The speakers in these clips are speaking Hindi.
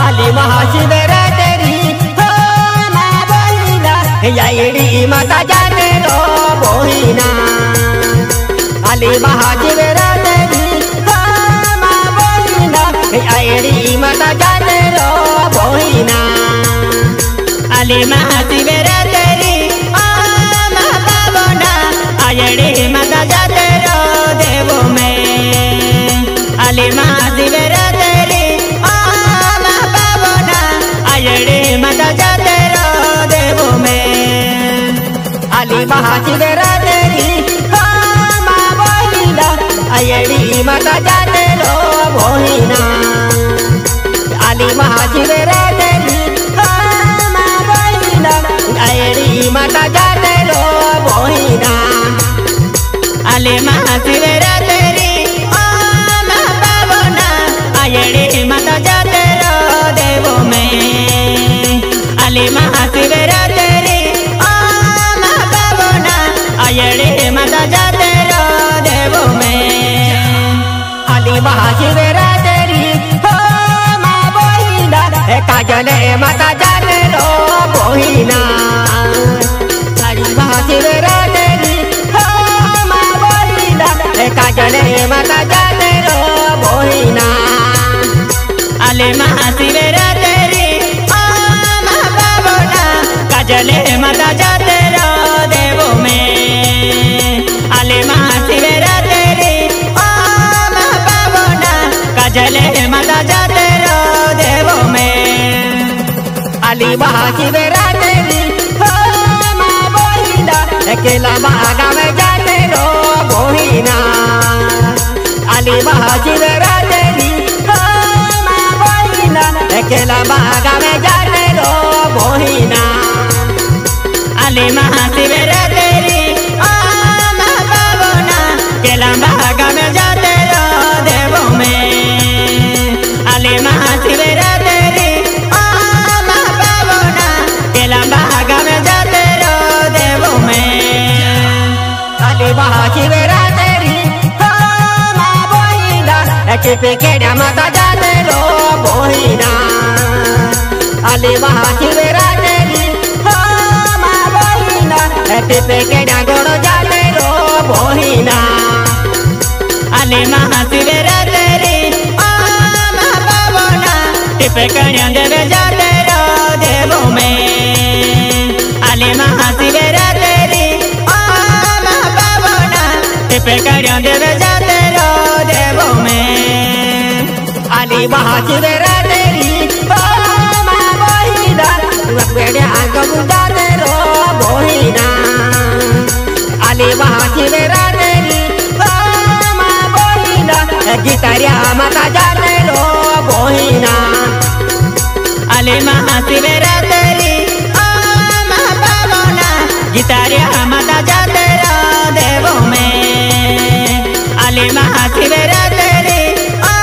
आली महाशिवरात्री हो माँ बोहिना यायडी माता जाते रो बोहिना आली महाशिवरात्री हो माँ बोहिना यायडी माता जाते रो बोहिना आली महाशिवरात्री हो माँ पावना यायडी माता जाते रो देवो में आली महाशिवरात्री हो माँ पावना यायडी माता जाते रो देवो में आली महाशिवरात्री हो माँ बोहिना यायडी माता जाते रो बोहिना आली महाशिवरात्री हो माँ बोहिना यायडी माता जाते रो बोहिना आली महाशिवरात्री हो माँ पावना यायडी माता जाते रो देवो में आली महाशिवरात्री हो माँ पावना यायडी माता जाते रो देवो में आली महाशिवरात्री हो माँ बोहिना काजले माता जाते रो बोहिना आली महाशिवरात्री हो माँ बोहिना काजले माता जाते रो बोहिना आली महाशिवरात्री हो माँ पावना काजले माता जाते रो देवो में आली महाशिवरात्री हो माँ पावना काजले माता जाते रो देवो में आली महाशिवरात्री हो माँ बोहिना केला बागा में जाते रो बोहिना आली महाशिवरात्री हो माँ बोहिना केला बागा में जाते रो बोहिना आली महाशिवरात्री हो माँ पावना केला बागा में जाते रो देवो में आली महाशिवरात्री हो माँ पावना केला बागा में जाते रो देवो में आली महाशिवरात्री हो माँ बोहिना चिपे केड़ा माता जाते रो बोहिना आली महाशिवरात्री हो माँ बोहिना चिपे केड़ा गोड़ो जाते रो बोहिना आली महाशिवरात्री हो माँ पावना चिपे केड़ा देवे जाते रो देवो में आली महाशिवरात्री हो माँ पावना चिपे केड़ा देवे जाते रो देवो में आली महाशिवरात्री हो माँ बोहिना वेड़े आगम जाते रो बोहिना आली महाशिवरात्री हो माँ बोहिना गिटारिया माता जाते रो बोहिना आली महाशिवरात्री हो माँ पावना गिटारिया माता जाते रो देवो में आली महाशिवरात्री हो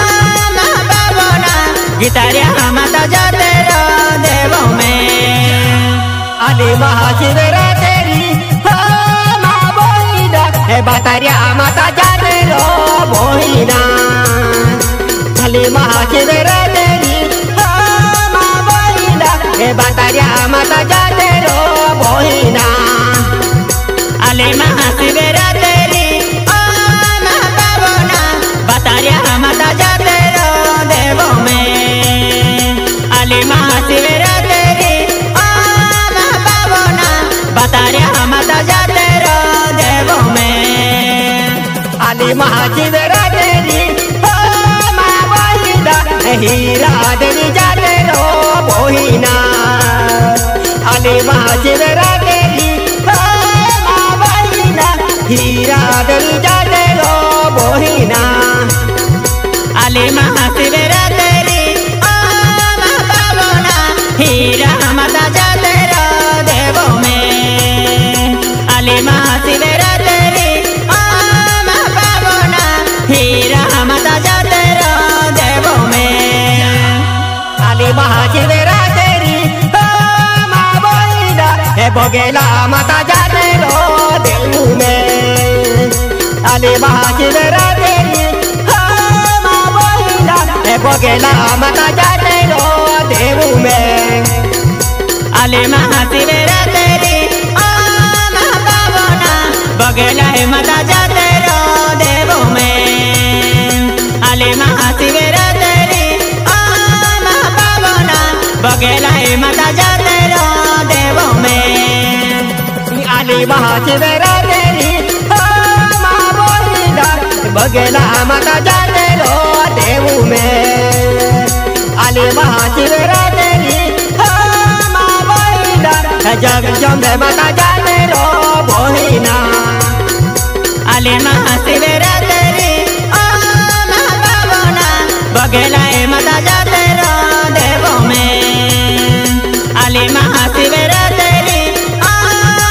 माँ पावना गिटारिया माता जाते रो देवो में आली महाशिवरात्री हो माँ बोहिना बतारिया माता जाते रो बोहिना आली महाशिवरात्री हो माँ बोहिना बतारिया माता जाते रो बोहिना आली महाशिवरात्री हो माँ पावना बतारिया माता जाते रो देवो में आली महाशिवरात्री हो माँ पावना बतारिया माता जाते रो देवो में आली महाशिवरात्री हो माँ बोहिना हीरा देवी जाते रो बोहिना आली महाशिवरात्री हो माँ बोहिना हीरा देवी जाते रो बोहिना आली महाशिवरात्री हो माँ पावना हीरा माता जाते रो देवो में आली महाशिवरात्री हो माँ पावना हीरा माता जाते रो देवो में आली महाशिवरात्री हो माँ बोहिना बोगेला माता जाते रो देवो में आली महाशिवरात्री हो माँ बोहिना बोगेला माता जाते रो आले महाशिवरात्रि महापावना बगेला है माता जाते रो देवों में। आले महाशिवरात्रि महापावना बगेला है माता जाते रो देवों में। आले महाशिवरात्रि बगेला माता जाते रो देवों में। आले महाशिवरात्रि जग जम्बे माता जाते रो बोहिना। आले महाशिवरात्रि महापावना बगेला माता जाते रो देवों में। आले महाशिवरात्रि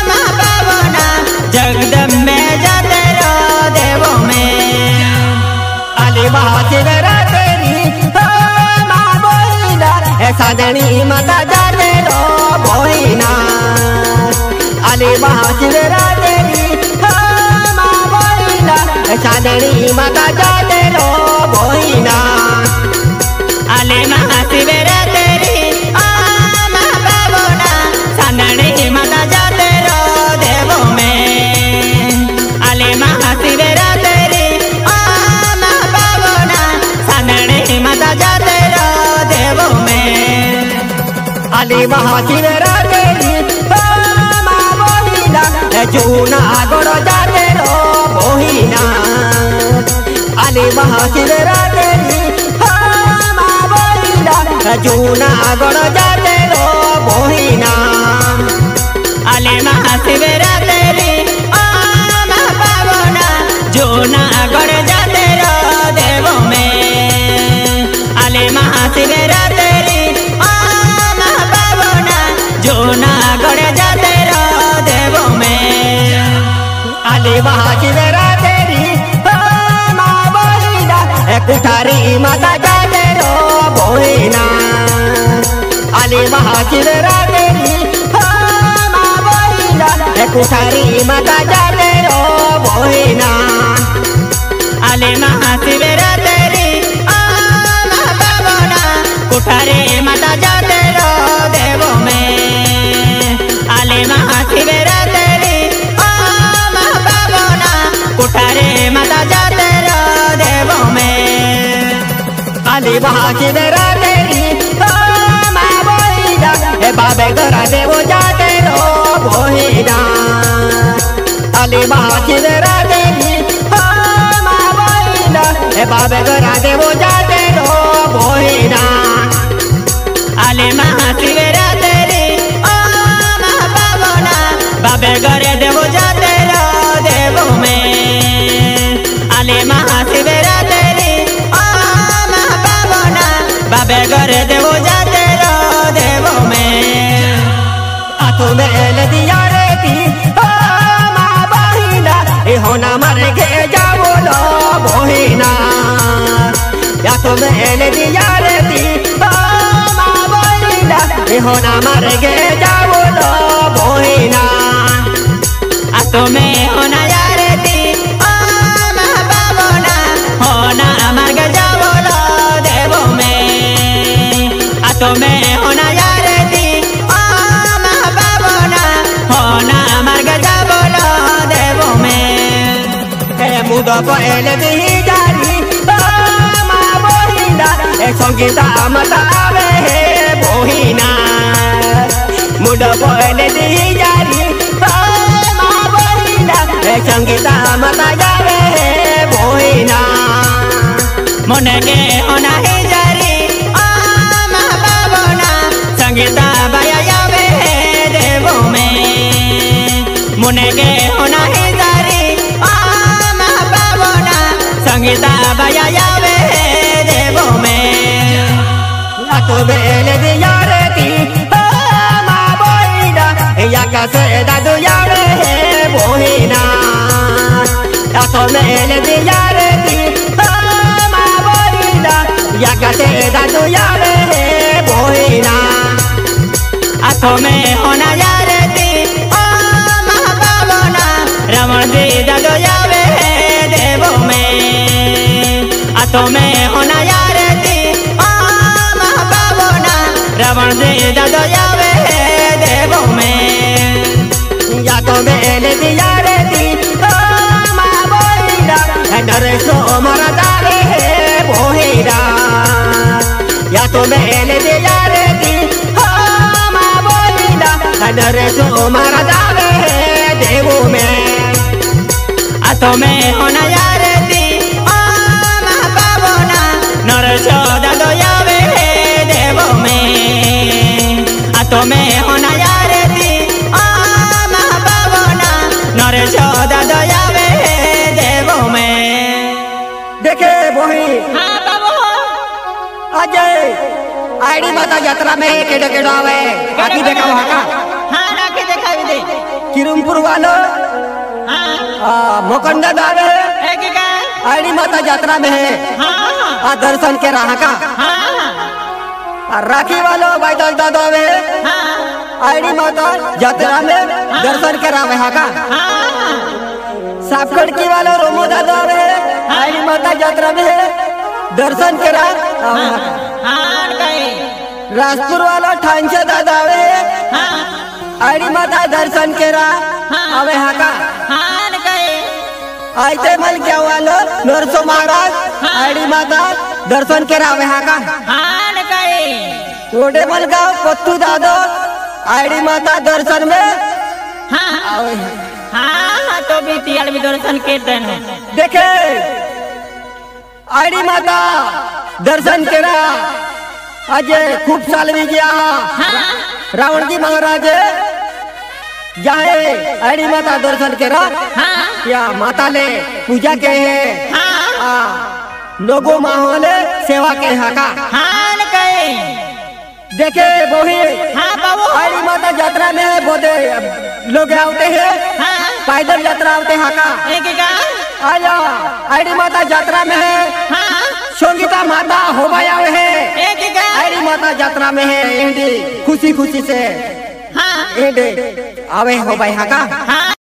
महापावना जगदम्बे जाते रो देवों में। आले महाशिवरात्रि साधनी माता जाते रो बोहिना। आले महाशिवरात्रि साधनी माता जाते रो बोहिना। आले महाशिवरात्रि महापावना साधनी माता जाते रो देवों में। आले महाशिवरात्रि महापावना साधनी माता जाते रो देवों में। आले महाशिवरात्रि जूना गोड़ जाते रो बोहिना। आले महाशिवरात्रि जूना गोड़ जाते रो बोहिना। आले महाशिवरात्रि महापावना जूना गोड़ जाते रो देवों में। आले महाशिवरात्रि महापावना जूना गोड़ जाते रो देवों में। आले महाशिवरात्रि कुठारी माता जाते रो बोहिना। आले महाशिवरात्रि कुठारी माता जाते रो बोहिना। आले महाशिवरात्रि महापावना कुठारी माता जाते रो देवों में। आले महाशिवरात्रि महापावना कुठारी माता जाते रो देवों में। आले महाशिवरात्रि बाबे घरा देवो जाते रो बोहिना। आले महाशिवरात्रि बाबे घरा देवो जाते रो बोहिना। आले महाशिवरात्रि महापावना बाबे घरे देवो जाते रो देवों में। आले महाशिवरात्रि महापावना बाबे घरे देवो जाते रो देवों में। आतो मेल दिया रे ती माँ बहिना होना मर के जाओ लो बोहिना। आतो मेल दिया रे ती माँ बहिना होना मर के जाओ लो बोहिना। आतो में होना यार ती महापावना होना मर के जाओ लो देवों में। आतो में होना यार ती महापावना होना मर के जाओ लो देवों में। मुद पहले दी जारी माँ बोहिना संगीता माता आवे बोहिना। मुद पहले दी जारी माँ बोहिना संगीता माता जावे बोहिना। मन के होना ही जारी महापावना संगीता बाया जावे देवों में। मन के होना ही जारी महापावना संगीता बाया जावे देवों में। आतो बेल दिया रे ती माँ बोहिना या कैसे दादू यार बोहिना। आतो बेल दिया रे ती माँ बोहिना या कैसे दादू यार बोहिना। आतो में होना यार ती महापावना रमण दी दादू यावे देवों में। आतो में होना यार ती महापावना रमण दी दादू यावे बेल दिया रे दी ओ माँ बोहिरा नरसो मरा जावे बोहिरा या तो बेल दिया रे दी ओ माँ बोहिरा नरसो मरा जावे देवो में आ तो मैं होना यार दी ओ माँ पावना नरसो दादो यावे देवो में आ तो मैं होना यार दी ओ माँ पावना नरसो दादो यावे देवो में देखे बोही हाँ बाबू अजय आईडी माता यात्रा में केडो केडो आवे आकी देखा वहाँ का हाँ राखी दिखाई दे किरुमपुर वालो हाँ मोकंडा दावे एक का आईडी माता यात्रा में है हाँ दर्शन के राह का हाँ राखी वालो भाई दादा दावे हाँ आईडी माता यात्रा में दर्शन के राह का हाँ सापकड़ की वालो रोमो दादा वे आईडी माता यात्रा में दर्शन के राह हाँ कहीं राजपुर वाला ठांचे दादा वे हाँ आईडी माता दर्शन के राह आवे हाका हाँ कहीं आइते मल क्या वालो नरसो महाराज आईडी माता दर्शन के राह आवे हाका हाँ कहीं रोडे मल गाँव पत्तू दादो आईडी माता दर्शन में हाँ आवे हाँ तो भी तियाल भी दर्शन के देने देखे आईडी माता दर्शन के राह आज खूब साल भी गया रावण जी महाराज जाए आईडी माता दर्शन के राह या माता ले पूजा के है लोगो माहौल सेवा के हाका हाँ कहीं देखे बोही हाँ बाबू आईडी माता यात्रा में है बोधे लोग आते हैं हाँ पैदल यात्रा आते हाका एक का आया आईडी माता यात्रा में है हाँ संगीता माता हो गया है एक का आईडी माता यात्रा में है खुशी खुशी से हाँ आवे हो भाई हाका हाँ